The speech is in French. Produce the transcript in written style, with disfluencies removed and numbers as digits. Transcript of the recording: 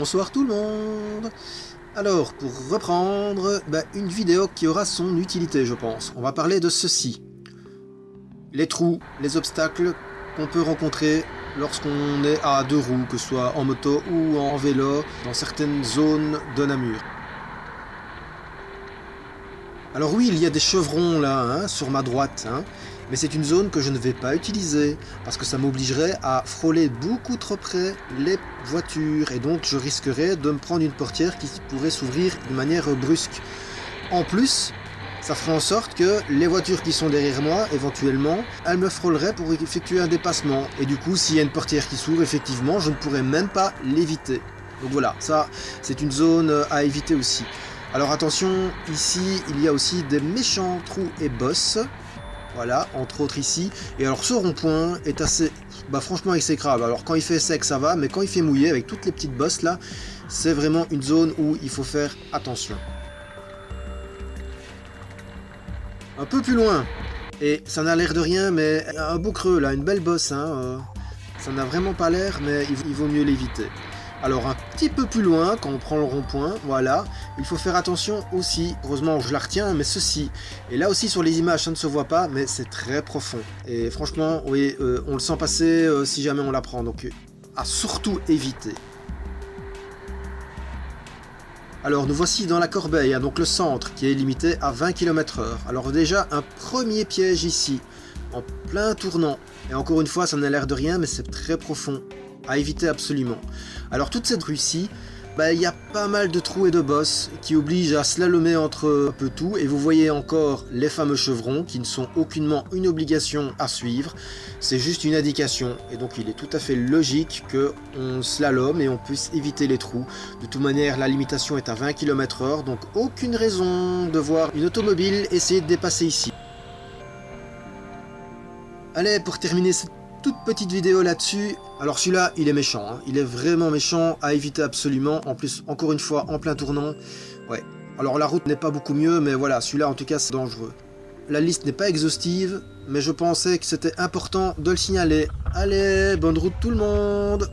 Bonsoir tout le monde. Alors, pour reprendre, une vidéo qui aura son utilité, je pense. On va parler de ceci. Les trous, les obstacles qu'on peut rencontrer lorsqu'on est à deux roues, que ce soit en moto ou en vélo, dans certaines zones de Namur. Alors oui, il y a des chevrons là, sur ma droite, mais c'est une zone que je ne vais pas utiliser, parce que ça m'obligerait à frôler beaucoup trop près les voitures, et donc je risquerais de me prendre une portière qui pourrait s'ouvrir de manière brusque. En plus, ça ferait en sorte que les voitures qui sont derrière moi, éventuellement, elles me frôleraient pour effectuer un dépassement, et du coup, s'il y a une portière qui s'ouvre, effectivement, je ne pourrais même pas l'éviter. Donc voilà, ça, c'est une zone à éviter aussi. Alors attention, ici, il y a aussi des méchants trous et bosses. Voilà, entre autres ici. Et alors ce rond-point est assez... franchement exécrable. Alors quand il fait sec, ça va, mais quand il fait mouillé, avec toutes les petites bosses là, c'est vraiment une zone où il faut faire attention. Un peu plus loin. Et ça n'a l'air de rien, mais un beau creux là, une belle bosse. Ça n'a vraiment pas l'air, mais il vaut mieux l'éviter. Alors un petit peu plus loin, quand on prend le rond-point, voilà, il faut faire attention aussi, heureusement je la retiens, mais ceci, et là aussi sur les images ça ne se voit pas, mais c'est très profond, et franchement, oui, on le sent passer si jamais on la prend, donc à surtout éviter. Alors nous voici dans la Corbeille, donc le centre qui est limité à 20 km/h. Alors déjà un premier piège ici, en plein tournant, et encore une fois ça n'a l'air de rien, mais c'est très profond. À éviter absolument. Alors toute cette rue-ci, il y a pas mal de trous et de bosses qui obligent à slalomer entre un peu tout, et vous voyez encore les fameux chevrons qui ne sont aucunement une obligation à suivre, c'est juste une indication, et donc il est tout à fait logique qu'on slalome et on puisse éviter les trous. De toute manière la limitation est à 20 km/h, donc aucune raison de voir une automobile essayer de dépasser ici. Allez, pour terminer cette toute petite vidéo là-dessus, alors celui-là il est méchant, il est vraiment méchant, à éviter absolument, en plus encore une fois en plein tournant, ouais, alors la route n'est pas beaucoup mieux, mais voilà, celui-là en tout cas c'est dangereux. La liste n'est pas exhaustive, mais je pensais que c'était important de le signaler. Allez, bonne route tout le monde!